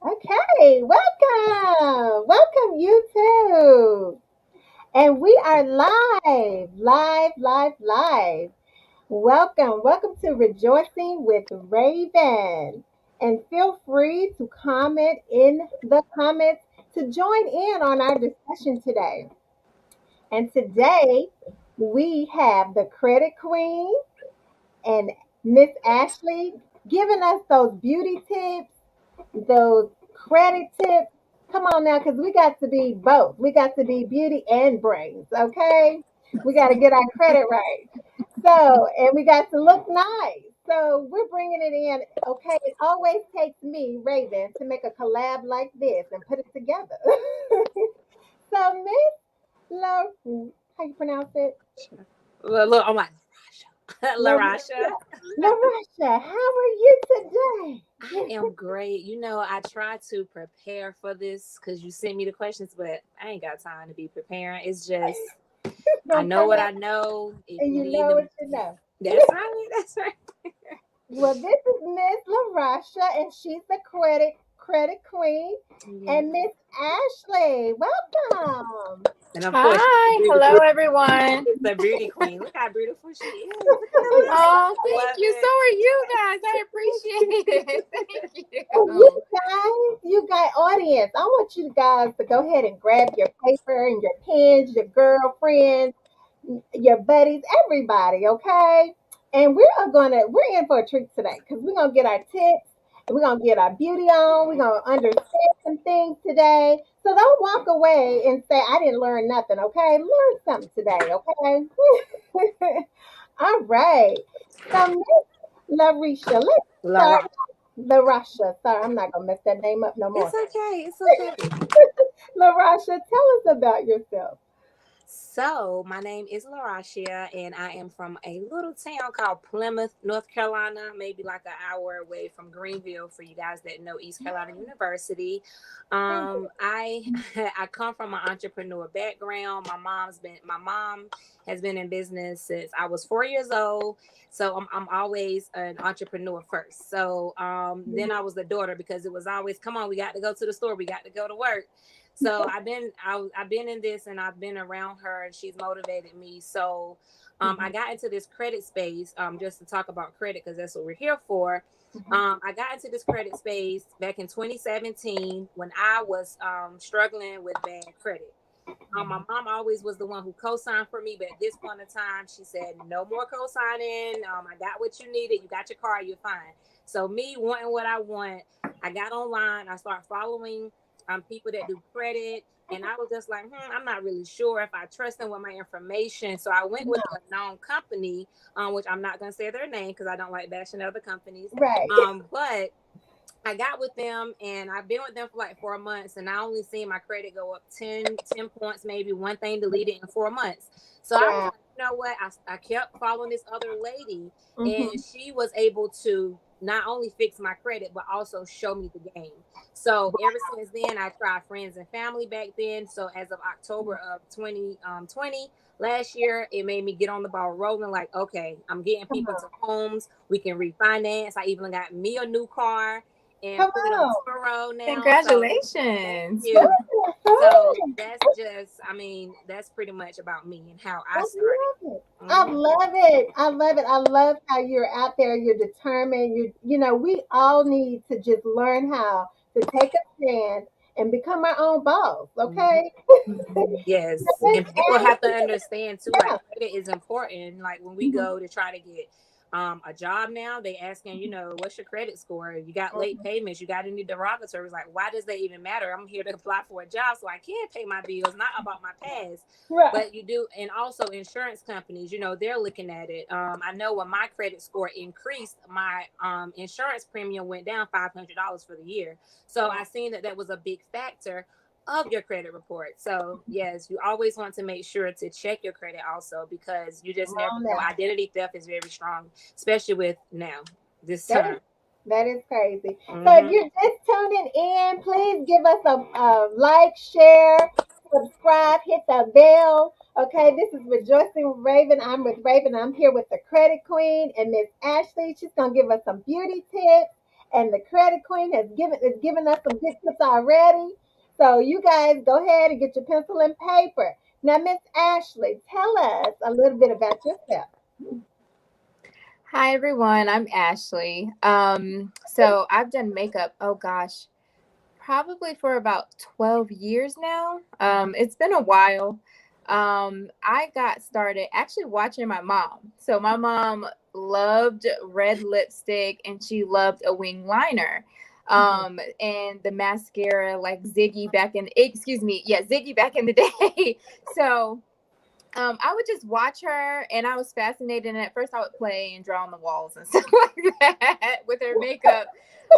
Okay, welcome. Welcome, YouTube. And we are live. Welcome to Rejoicing with Raven. And feel free to comment in the comments to join in on our discussion today. And today we have the Credit Queen and Miss Ashley giving us those beauty tips, those credit tips. Come on now, because we got to be both. We got to be beauty and brains, okay? We got to get our credit right. So, and we got to look nice. So, we're bringing it in. Okay, it always takes me, Raven, to make a collab like this and put it together. So, Miss Love, how you pronounce it? Look, I'm like, LaRasha. LaRasha. LaRasha, how are you today? I am great. I try to prepare for this because you sent me the questions, but I ain't got time to be preparing. It's just, I Don't know come what up I know. If and you you need know them, what you know. that's right. That's right. Well, this is Miss LaRasha, and she's the credit queen. Yes. And Miss Ashley, welcome. And of course, she's the Hi, hello beautiful. everyone. She's the beauty queen. Look how beautiful she is. Look at the little Oh, I thank love you. So it. are you guys. I appreciate it. Thank And you. you guys, audience, I want you guys to go ahead and grab your paper and your pens, your girlfriends, your buddies, everybody, okay? And we're in for a treat today because we're gonna get our tips and we're gonna get our beauty on. We're gonna understand some things today. So don't walk away and say I didn't learn nothing, okay? Learn something today, okay? All right. So Miss Larisha, let's start. LaRasha. LaRasha, sorry, I'm not gonna mess that name up no It's more. okay. It's okay. LaRasha, tell us about yourself. So, my name is Larashia, and I am from a little town called Plymouth, North Carolina, maybe like an hour away from Greenville for you guys that know East Carolina University. I I come from an entrepreneur background. My mom has been in business since I was 4 years old. So I'm always an entrepreneur first. So then I was the daughter because it was always, come on, we got to go to the store, we got to go to work. So I've been in this and I've been around her and she's motivated me. So I got into this credit space just to talk about credit because that's what we're here for. I got into this credit space back in 2017 when I was struggling with bad credit. My mom always was the one who co-signed for me, but at this point in time, she said, no more co-signing. I got what you needed. You got your car, you're fine. So me wanting what I want, I got online. I started following people that do credit. And I was just like, I'm not really sure if I trust them with my information. So I went with a known company, which I'm not going to say their name because I don't like bashing other companies. Right. But I got with them and I've been with them for like 4 months and I only seen my credit go up 10 points, maybe one thing deleted in 4 months. So I was Wow. like, you know what? I kept following this other lady and Mm-hmm. she was able to not only fix my credit, but also show me the game. So ever since then, I tried friends and family back then. So as of October of 2020, last year, it made me get on the ball rolling. Like, okay, I'm getting Come people on. to homes. We can refinance. I even got me a new car and Come put it on on. Turo now. So thank Congratulations. you. So Oh, that's just, I mean, that's pretty much about me and how I I started. love it. I Hmm. love it. I love it. I love how you're out there. You're determined. We all need to just learn how to take a stand and become our own boss. Hmm. Okay. Yes, Miss and people have to Ashley, understand too. yeah. Like credit is important. Like when we Mhm, go to try to get a job now, they asking, what's your credit score? You got late mhm. payments? You got any derogatories? Like, why does that even matter? I'm here to apply for a job so I can pay my bills, not about my past. Right. But you do, and also insurance companies, they're looking at it. I know when my credit score increased, my insurance premium went down $500 for the year. So I Wow. seen that was a big factor of your credit report. So yes, you always want to make sure to check your credit also because you just Come never on know. now. Identity theft is very strong, especially with now this That is time. that is crazy. So if Hmm. you're just tuning in, please give us a like, share, subscribe, hit the bell. Okay, this is Rejoicing with Raven. I'm with Raven. I'm here with the Credit Queen and Miss Ashley. She's gonna give us some beauty tips and the credit queen is giving us some good tips already. So you guys go ahead and get your pencil and paper. Now, Miss Ashley, tell us a little bit about yourself. Hi everyone, I'm Ashley. So I've done makeup, oh gosh, probably for about 12 years now. It's been a while. I got started actually watching my mom. So my mom loved red lipstick and she loved a wing liner. Mhm. And the mascara like Ziggy back in Ziggy back in the day. So I would just watch her, and I was fascinated. And at first, I would play and draw on the walls and stuff like that with her makeup.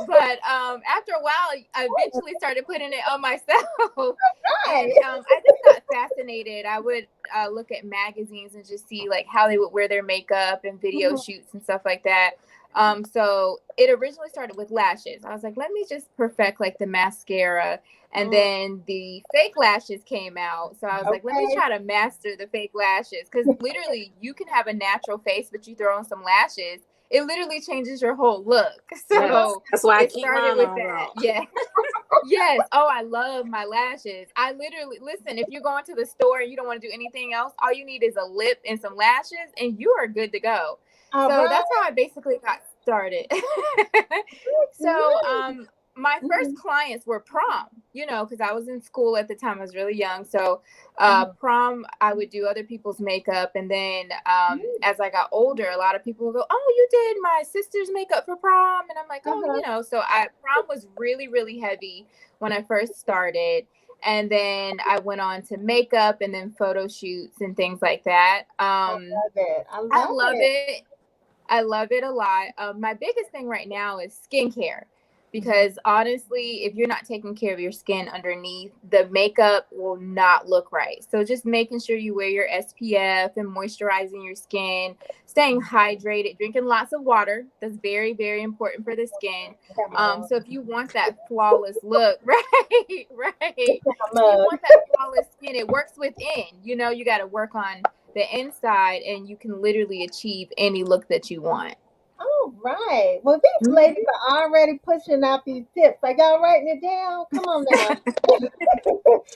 But after a while, I eventually started putting it on myself, and Right. I just got fascinated. I would look at magazines and just see like how they would wear their makeup and video Mhm. shoots and stuff like that. So it originally started with lashes. I was like, let me just perfect like the mascara, and Mm, then the fake lashes came out. So I was like, let me okay. try to master the fake lashes. Because literally, you can have a natural face, but you throw on some lashes, it literally changes your whole look. Yes, So that's why I it keep started mine with on that. raw. Yeah. Yes. Oh, I love my lashes. I literally, listen, if you're going to the store and you don't want to do anything else, all you need is a lip and some lashes, and you are good to go. All So right. that's how I basically got started. So, Nice. my first Mhm. clients were prom, because I was in school at the time. I was really young. So, Mhm. prom, I would do other people's makeup. And then Mhm. as I got older, a lot of people would go, oh, you did my sister's makeup for prom. And I'm like, oh, Uh-huh. so prom was really, really heavy when I first started. And then I went on to makeup and then photo shoots and things like that. I love it. I I love love it. it. I love it a lot. My biggest thing right now is skincare Mhm. because honestly, if you're not taking care of your skin underneath, the makeup will not look right. So just making sure you wear your SPF and moisturizing your skin, staying hydrated, drinking lots of water. That's very, very important for the skin. Come on. So if you want that flawless look, right, right. Come If you on. want that flawless skin, it works within. You got to work on the inside and you can literally achieve any look that you want. All right. Well, these ladies Mhm. are already pushing out these tips. Are y'all writing it down? Come on now.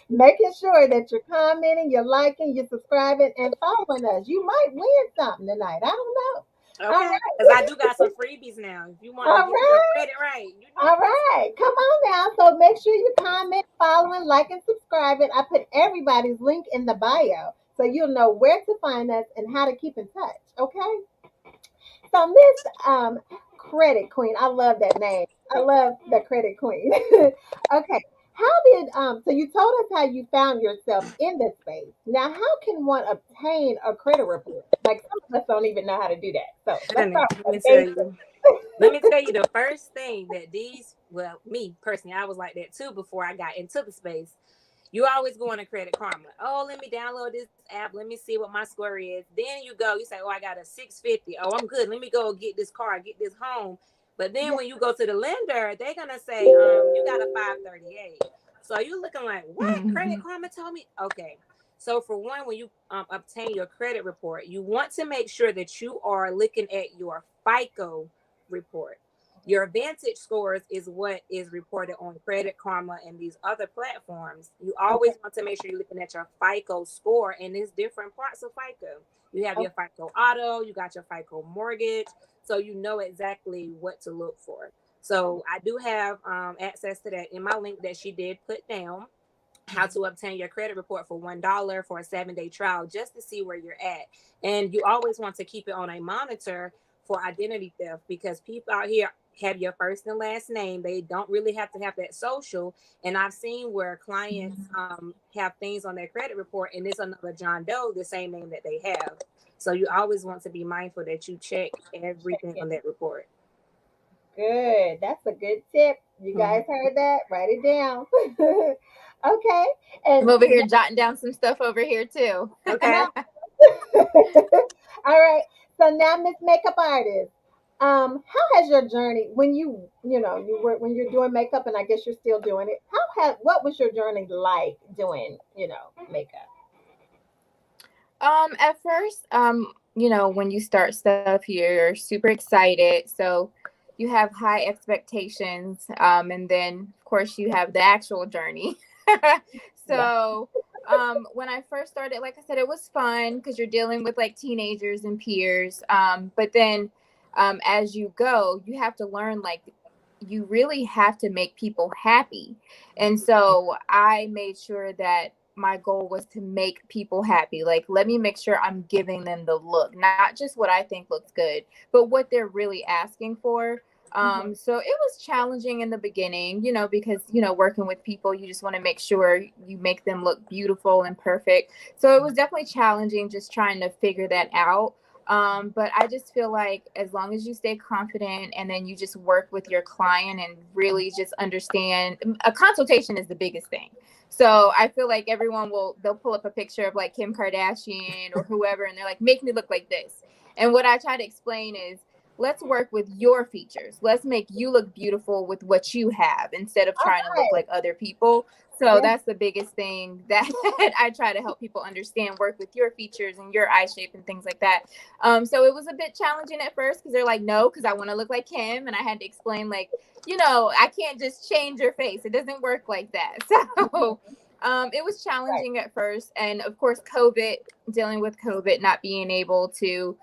Making sure that you're commenting, you're liking, you're subscribing, and following us. You might win something tonight. I don't know. All Okay, right. because I do got some freebies now. If you want to All get your right. credit right, All right. Come on now. So make sure you comment, following, like, and subscribing. I put everybody's link in the bio so you'll know where to find us and how to keep in touch. Okay. So Miss Credit Queen, I love that name. I love the Credit Queen. Okay. How did so you told us how you found yourself in this space. Now how can one obtain a credit report? Like some of us don't even know how to do that. So let's honey, start let with me the tell basics. you. Let me tell you the first thing that me personally, I was like that too before I got into the space. You always go on a Credit Karma. Oh, let me download this app. Let me see what my score is. Then you go, you say, oh, I got a 650. Oh, I'm good. Let me go get this car, get this home. But then Yeah. when you go to the lender, they're gonna say, you got a 538. So you looking like, what? Credit Mhm. Karma told me? Okay. So for one, when you obtain your credit report, you want to make sure that you are looking at your FICO report. Your Vantage scores is what is reported on Credit Karma and these other platforms. You Okay. always want to make sure you're looking at your FICO score, and there's different parts of FICO. You have your Okay. FICO auto, you got your FICO mortgage, so you know exactly what to look for. So I do have access to that in my link that she did put down, how to obtain your credit report for $1 for a 7-day trial just to see where you're at. And you always want to keep it on a monitor for identity theft because people out here have your first and last name. They don't really have to have that social. And I've seen where clients have things on their credit report and it's another John Doe, the same name that they have. So you always want to be mindful that you check Check everything it. on that report. Good. That's a good tip. You Mhm. guys heard that? Write it down. Okay. I'm And over here jotting down some stuff over here too. come Okay. on. All right. So now, Miss Makeup Artist, how has your journey when you were when you're doing makeup, and I guess you're still doing it. What was your journey like doing makeup? At first, when you start stuff, you're super excited. So, you have high expectations, and then of course you have the actual journey. Yeah. So when I first started, like I said, it was fun because you're dealing with like teenagers and peers. But then as you go, you have to learn like you really have to make people happy. And so I made sure that my goal was to make people happy. Like, let me make sure I'm giving them the look, not just what I think looks good, but what they're really asking for. Mhm. So it was challenging in the beginning, because, working with people, you just want to make sure you make them look beautiful and perfect. So it was definitely challenging just trying to figure that out. But I just feel like as long as you stay confident and then you just work with your client and really just understand, a consultation is the biggest thing. So I feel like they'll pull up a picture of like Kim Kardashian or whoever, and they're like, make me look like this. And what I try to explain is, let's work with your features. Let's make you look beautiful with what you have instead of All trying to look right. like other people. So Yeah. that's the biggest thing that I try to help people understand, work with your features and your eye shape and things like that. So it was a bit challenging at first because they're like, no, because I want to look like Kim. And I had to explain, like, I can't just change your face. It doesn't work like that. So it was Right. challenging at first. And of course, dealing with COVID, not being able to,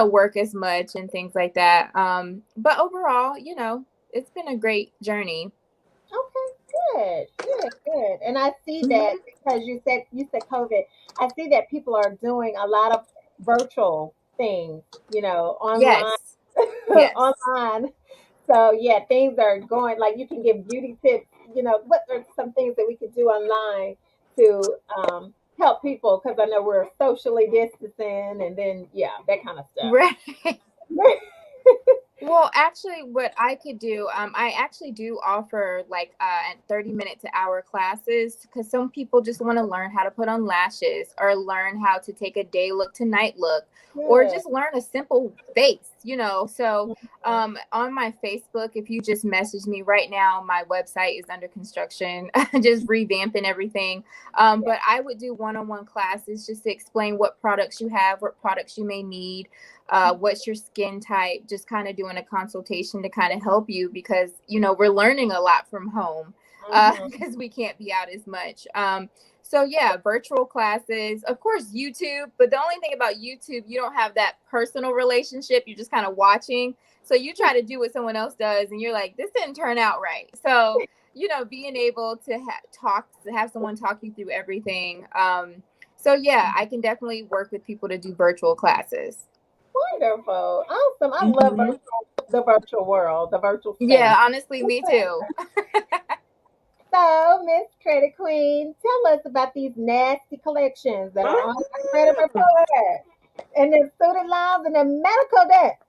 work as much and things like that. But overall, it's been a great journey. Okay. Good. Good. Good. And I see that Hmm. because you said COVID. I see that people are doing a lot of virtual things. Online. Yes. Yes. Online. So yeah, things are going like you can give beauty tips. What are some things that we could do online to help people? Because I know we're socially distancing, and then yeah, that kind of stuff. Right. Well, actually, what I could do, I actually do offer like 30-minute to hour classes because some people just want to learn how to put on lashes or learn how to take a day look to night look or Good. just learn a simple face. So on my Facebook, if you just message me right now, my website is under construction, just revamping everything. But I would do one-on-one classes just to explain what products you have, what products you may need, what's your skin type, just kind of doing a consultation to kind of help you because we're learning a lot from home Mm-hmm. because we can't be out as much. So yeah, virtual classes, of course, YouTube, but the only thing about YouTube, you don't have that personal relationship. You're just kind of watching, so you try to do what someone else does and you're like, this didn't turn out right. So being able to have someone talk you through everything. So yeah, I can definitely work with people to do virtual classes. Wonderful. Awesome. I love Hmm. the virtual world, the virtual Yeah, space. honestly, me too. So, Miss Credit Queen, tell us about these nasty collections that are on our credit report and the student loans and the medical debt.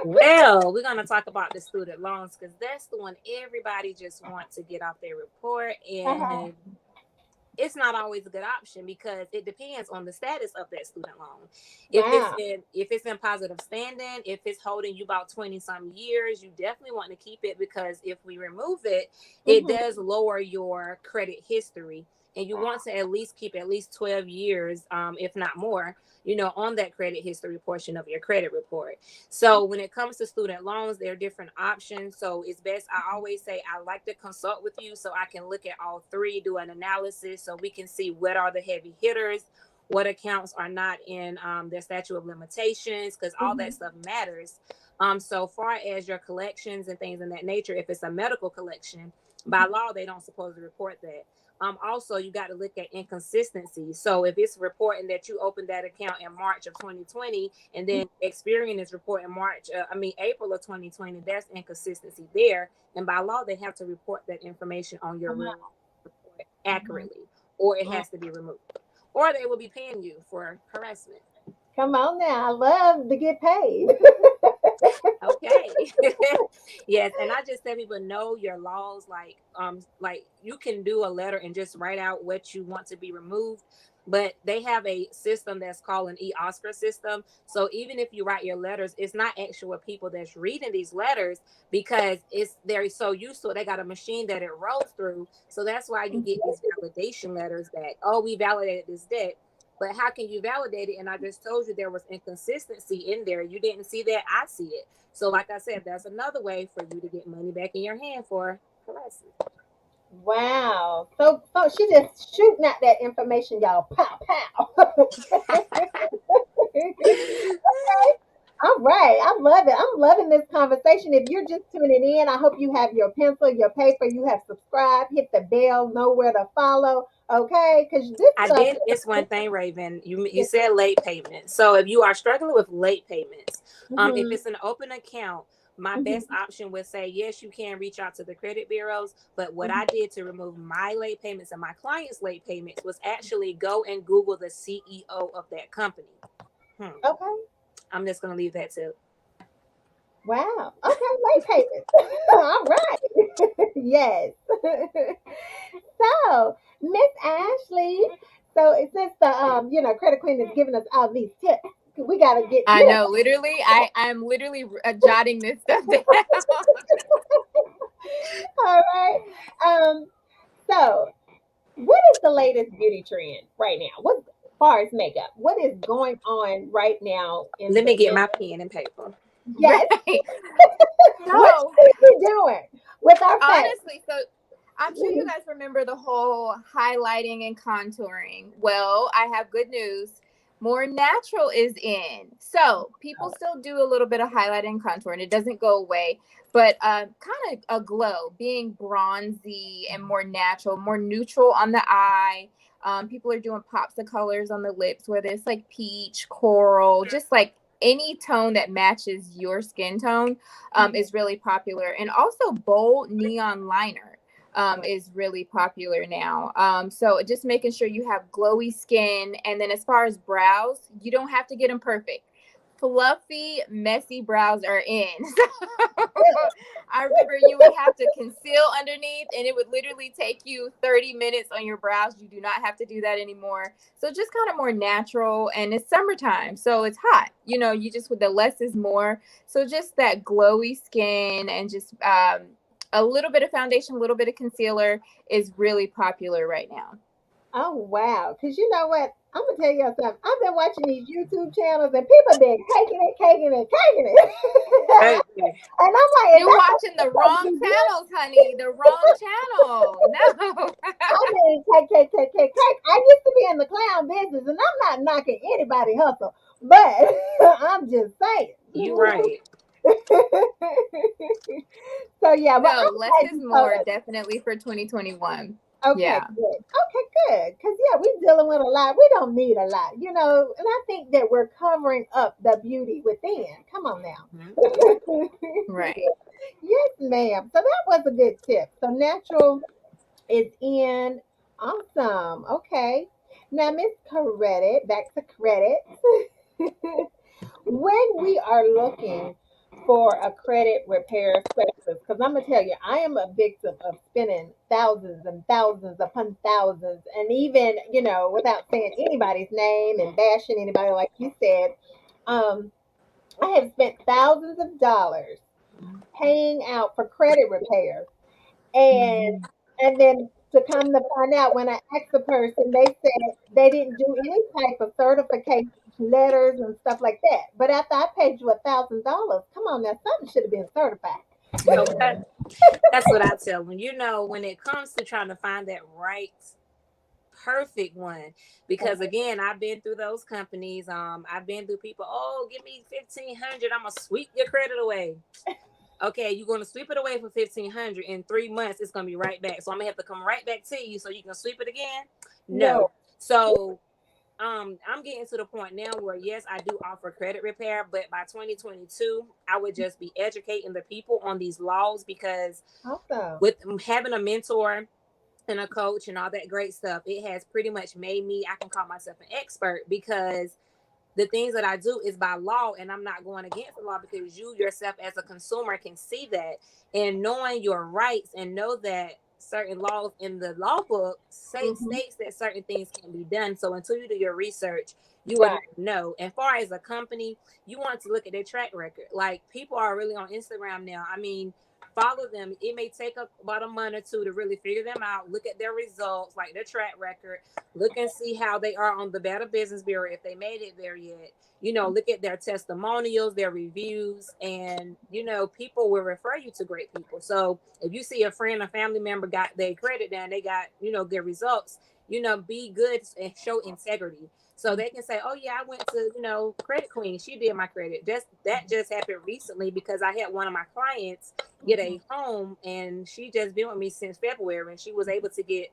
Well, we're gonna talk about the student loans because that's the one everybody just wants to get off their report, Uh-huh. and it's not always a good option because it depends on the status of that student loan. Wow. If it's in positive standing, if it's holding you about 20 some years, you definitely want to keep it because if we remove it, it Hmm. does lower your credit history. And you want to at least keep at least 12 years, if not more, on that credit history portion of your credit report. So when it comes to student loans, there are different options. So it's best, I always say, I like to consult with you so I can look at all three, do an analysis so we can see what are the heavy hitters, what accounts are not in their statute of limitations, because all that Hmm. stuff matters. So far as your collections and things in that nature, if it's a medical collection, by law, they don't supposed to report that. Also, you got to look at inconsistency. So if it's reporting that you opened that account in March of 2020 and then Experian is reporting April of 2020, there's inconsistency there. And by law, they have to report that information on your report accurately, or it has to be removed, or they will be paying you for harassment. Come on now. I love to get paid. Okay. Yes, and I just tell people know your laws. Like you can do a letter and just write out what you want to be removed, but they have a system that's called an e-Oscar system. So even if you write your letters, it's not actual people that's reading these letters because they're so used to it. They got a machine that it rolls through. So that's why you get these validation letters that, oh, we validated this debt. But how can you validate it? And I just told you there was inconsistency in there. You didn't see that. I see it. So like I said, that's another way for you to get money back in your hand for harassment. Wow. So she just shooting out that information, y'all. Pow, pow. All right. I love it. I'm loving this conversation. If you're just tuning in, I hope you have your pencil, your paper, you have subscribed, hit the bell, know where to follow. Okay. Because this I stuff. did miss one thing, Raven. You said late payments. So if you are struggling with late payments, if Mhm, it's an open account, my best mhm, option would say yes, you can reach out to the credit bureaus. But what mhm. I did to remove my late payments and my clients' late payments was actually go and Google the CEO of that company. Hmm. Okay. I'm just gonna leave that to. Wow. Okay. Late payments. All right. Yes. So, Miss Ashley, so since the credit queen is giving us all these tips, we gotta get I you. know, literally, I'm literally jotting this stuff down. All right. Um, so what is the latest beauty trend right now? What as far as makeup? What is going on right now in Let the me get my pen and paper. yes? Right. What So, should we be doing with our face? honestly, so I'm sure you guys remember the whole highlighting and contouring. Well, I have good news. More natural is in. So people still do a little bit of highlighting and contouring. It doesn't go away, but kind of a glow, being bronzy and more natural, more neutral on the eye. People are doing pops of colors on the lips, whether it's like peach, coral, just like any tone that matches your skin tone is really popular. And also bold neon liner is really popular now. So just making sure you have glowy skin. And then as far as brows, you don't have to get them perfect. Fluffy, messy brows are in. I remember you would have to conceal underneath, and it would literally take you 30 minutes on your brows. You do not have to do that anymore. So just kind of more natural, and it's summertime, so it's hot. You just with the less is more. So just that glowy skin and just a little bit of foundation, a little bit of concealer is really popular right now. Oh wow! Because you know what? I'm gonna tell you something. I've been watching these YouTube channels and people been caking it, caking it, caking it. Okay. And I'm like, is You're that what watching I'm the supposed to wrong be doing? channels, honey. The wrong channel. No. I mean, cake, cake, cake, cake, cake. I used to be in the clown business, and I'm not knocking anybody hustle, but I'm just saying. You right. So yeah, but No, I'm less glad is you told more us. definitely for 2021. Okay, Yeah. good. Okay, good. Because yeah, we're dealing with a lot. We don't need a lot, and I think that we're covering up the beauty within. Come on now. Mhm. Right. Yes, ma'am. So that was a good tip. So natural is in. Awesome. Okay. Now, Miss Credit, back to credit. When we are looking for a credit repair specialist, because I'm gonna tell you, I am a victim of spending thousands and thousands upon thousands, and even without saying anybody's name and bashing anybody, like you said, um, I have spent thousands of dollars paying out for credit repairs and Mhm. and then to come to find out when I asked the person, they said they didn't do any type of certification letters and stuff like that. But after I paid you $1,000, come on now, something should have been certified. Okay. That's what I tell them. When it comes to trying to find that right perfect one, because again, I've been through those companies. I've been through people. Oh, give me 1,500. I'm gonna sweep your credit away. Okay, you're gonna sweep it away for 1,500 in 3 months. It's gonna be right back. So I'm gonna have to come right back to you so you can sweep it again. No. No. So I'm getting to the point now where yes, I do offer credit repair, but by 2022, I would just be educating the people on these laws because Awesome. with having a mentor and a coach and all that great stuff, it has pretty much made me, I can call myself an expert because the things that I do is by law and I'm not going against the law because you yourself as a consumer can see that and knowing your rights and know that certain laws in the law book Hmm. states that certain things can be done. So until you do your research, you will Right. not know. And far as a company, you want to look at their track record. Like people are really on Instagram now. I mean, follow them. It may take about a month or two to really figure them out, look at their results, like their track record, look and see how they are on the Better Business Bureau if they made it there yet. Look at their testimonials, their reviews, and people will refer you to great people. So if you see a friend or family member got their credit down, they got good results, be good and show integrity. So they can say, oh yeah, I went to, Credit Queen. She did my credit. That just happened recently because I had one of my clients get a home, and she just been with me since February, and she was able to get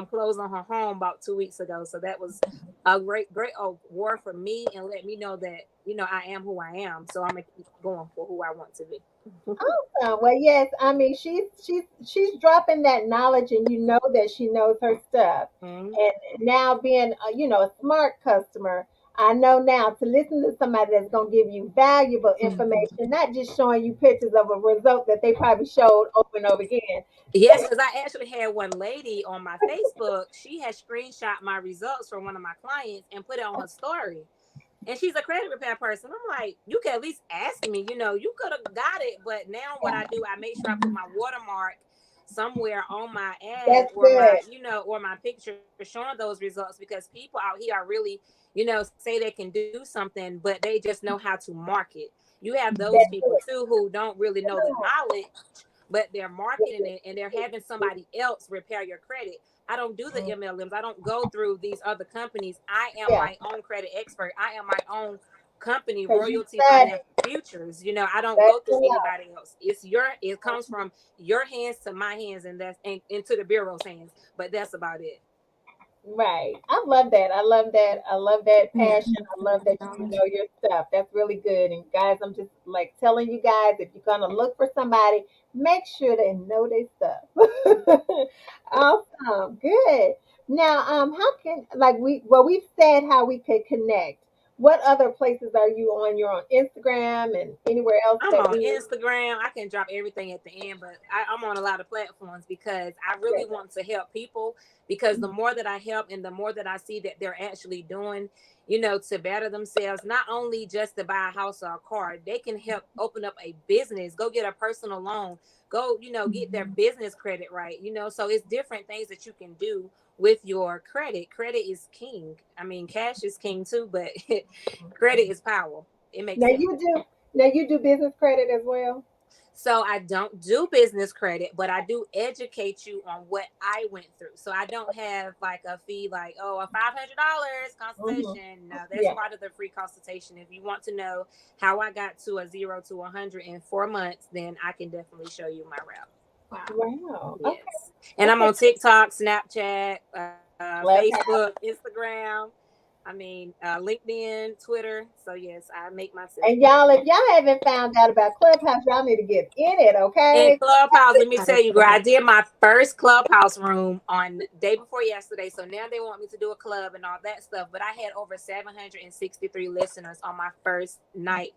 closed on her home about 2 weeks ago. So that was a great award for me, and let me know that I am who I am. So I'm gonna keep going for who I want to be. Well, yes, I mean she's dropping that knowledge, and you know that she knows her stuff. Mhm. And now being a smart customer, I know now to listen to somebody that's gonna give you valuable information, not just showing you pictures of a result that they probably showed over and over again. Yes, because I actually had one lady on my Facebook. She had screenshot my results from one of my clients and put it on her story. And she's a credit repair person. I'm like, you can at least ask me, you could have got it. But now what I do, I make sure I put my watermark somewhere on my ad, That's or good. or my picture showing those results, because people out here are really, say they can do something, but they just know how to market. You have those That's people good. too who don't really know the knowledge, but they're marketing it and they're having somebody else repair your credit. I don't do the MLMs. I don't go through these other companies. I am Yeah, my own credit expert. I am my own company, because you Royalty study. Financial Futures. I don't That's go through enough. anybody else. It comes from your hands to my hands, and into the bureau's hands. But that's about it. Right. I love that. I love that. I love that Yeah. passion. I love that you know your stuff. That's really good. And guys, I'm just like telling you guys, if you're gonna look for somebody, make sure they know their stuff. Awesome. Good. Now, how can like we've said how we could connect. What other places are you on? You're on Instagram and anywhere else I'm that on we Instagram. I can drop everything at the end, but I'm on a lot of platforms because I really want to help people. Because the more that I help and the more that I see that they're actually doing, to better themselves, not only just to buy a house or a car, they can help open up a business, go get a personal loan, go, get their business credit right, So it's different things that you can do with your credit. Credit is king. I mean, cash is king too, but credit is power. It makes now sense. you do business credit as well? So I don't do business credit, but I do educate you on what I went through. So I don't have like a fee, like, oh, a $500 Hmm. consultation. No, that's Yeah. part of the free consultation. If you want to know how I got to a 0 to 100 in 4 months, then I can definitely show you my route. Wow. Wow. Okay. Yes. And I'm Okay. on TikTok, Snapchat, Facebook, Clubhouse. Instagram. LinkedIn, Twitter. So yes, I make myself And known. y'all, if y'all haven't found out about Clubhouse, y'all need to get in it, And okay? Clubhouse, let me I tell you, girl, agree. I did my first Clubhouse room on day before yesterday. So now they want me to do a club and all that stuff. But I had over 763 listeners on my first night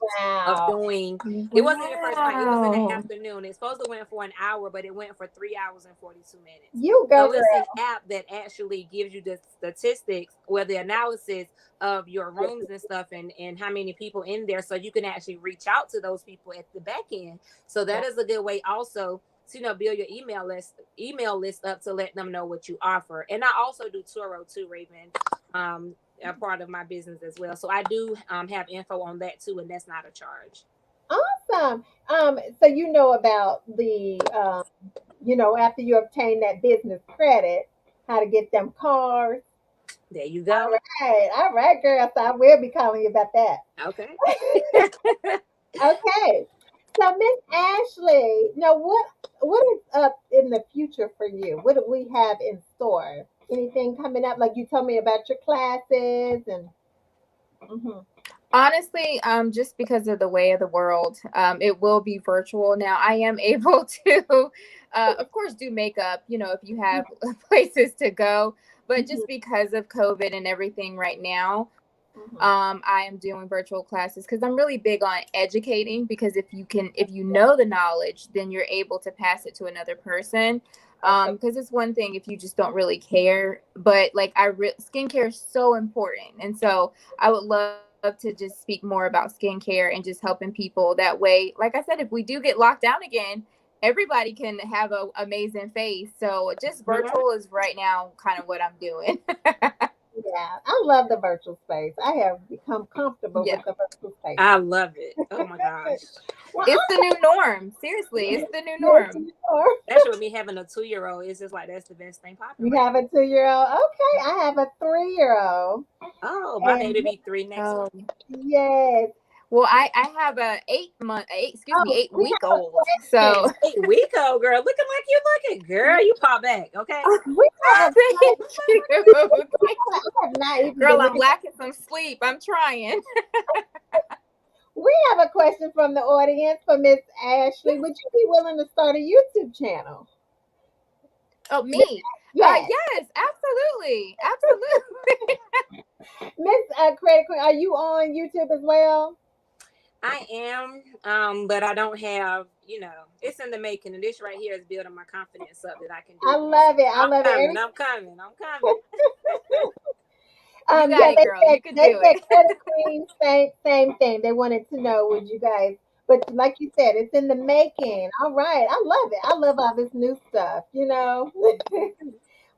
of Wow. doing. It wasn't the first night; it was in the Wow. afternoon. It's supposed to went for an hour, but it went for 3 hours and 42 minutes. You go, So it's an girl. app that actually gives you the statistics, or the analysis of your rooms and stuff, and how many people in there, so you can actually reach out to those people at the back end. So that is a good way also to build your email list up to let them know what you offer. And I also do Turo too, Raven, a part of my business as well. So I do have info on that too, and that's not a charge. Awesome. So you know about after you obtain that business credit, how to get them cars. There you go. All right, girl. So I will be calling you about that. Okay. Okay. So Miss Ashley, now what is up in the future for you? What do we have in store? Anything coming up? Like you told me about your classes and hmm Honestly, just because of the way of the world, it will be virtual now. I am able to, of course, do makeup. If you have places to go, but hmm just because of COVID and everything right now, hmm I am doing virtual classes because I'm really big on educating. Because if you know the knowledge, then you're able to pass it to another person. that's so Because it's one thing if you just don't really care, but like skincare is so important, and so I would love to just speak more about skincare and just helping people that way. Like I said, if we do get locked down again, everybody can have an amazing face. So just Mhm. virtual is right now kind of what I'm doing. Yeah, I love the virtual space. I have become comfortable Yeah. with the virtual space. I love it. Oh my gosh. Well, It's the new norm. Seriously, it's the new yes, norm. you are. Especially with me having a 2-year-old, it's just like that's the best thing popping You right have now. a 2-year-old. Okay, I have a 3-year-old. Oh, my And baby be 3 next Oh, month. yes. well, I have a 8 month, excuse me, Oh, eight we week have a old. So question. 8 week old girl, looking like you looking, girl. You pop back, okay? We have a thank you. Thank I you. have not even Girl, been I'm looking. lacking some sleep. I'm trying. We have a question from the audience for Miss Ashley. Would you be willing to start a YouTube channel? Oh, Miss, me? yes. Yes, absolutely. Absolutely. Miss Credit Queen, are you on YouTube as well? I am, but I don't have, it's in the making, and this right here is building my confidence up that I can do I it. So love it. I I'm love it. coming, I'm coming, I'm coming. You got Yeah, it, girl. You can they do said it. Credit Queen, same thing. They wanted to know would you guys, but like you said, it's in the making. All right, I love it. I love all this new stuff. Wonderful.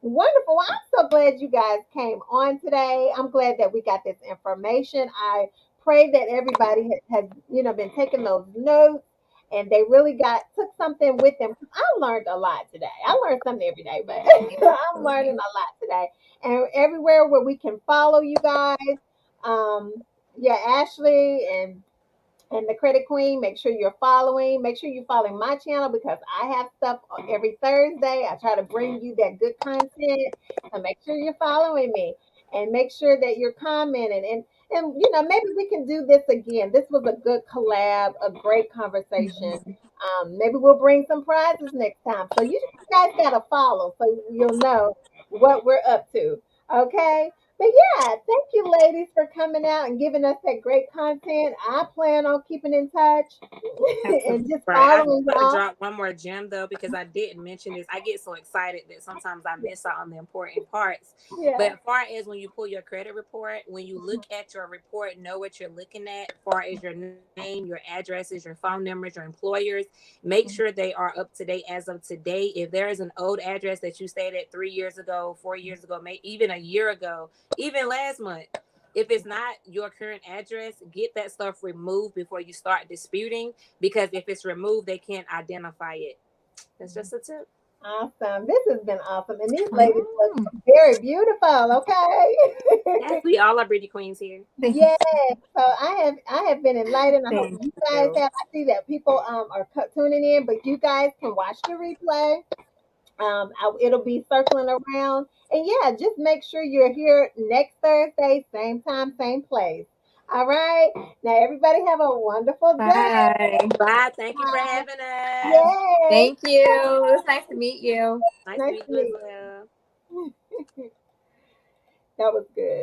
Well, I'm so glad you guys came on today. I'm glad that we got this information. I pray that everybody has been taking those notes and they really took something with them. 'Cause I learned a lot today. I learned something every day, but I'm learning Absolutely. a lot today. And everywhere where we can follow you guys, yeah, Ashley and the Credit Queen. Make sure you're following. Make sure you're following my channel because I have stuff every Thursday. I try to bring you that good content. So make sure you're following me and make sure that you're commenting and maybe we can do this again. This was a good collab, a great conversation. Maybe we'll bring some prizes next time. So you guys gotta follow so you'll know what we're up to. Okay. But yeah, thank you, ladies, for coming out and giving us that great content. I plan on keeping in touch and Absolutely. just Right. I following want to y'all. drop one more gem though, because I didn't mention this. I get so excited that sometimes I miss out on the important parts. But Yeah. as far as when you pull your credit report, when you look at your report, know what you're looking at, as far as your name, your addresses, your phone numbers, your employers, make sure they are up to date as of today. If there is an old address that you stayed at 3 years ago, 4 years ago, maybe even a year ago, even last month, if it's not your current address, get that stuff removed before you start disputing, because if it's removed, they can't identify it. That's just a tip. Awesome. This has been awesome. And these ladies look Oh, very beautiful, okay? Yes, we all are beauty queens here. thank Yes. So I have been enlightened. I hope thank you guys you. have. I see that people are tuning in, but you guys can watch the replay. It'll be circling around. And yeah, just make sure you're here next Thursday, same time, same place. All right. Now, everybody have a wonderful day. Bye. Bye. Thank you for having us. Yes. Thank you. It was nice to meet you. Nice to Nice meet to you as meet well. you. That was good.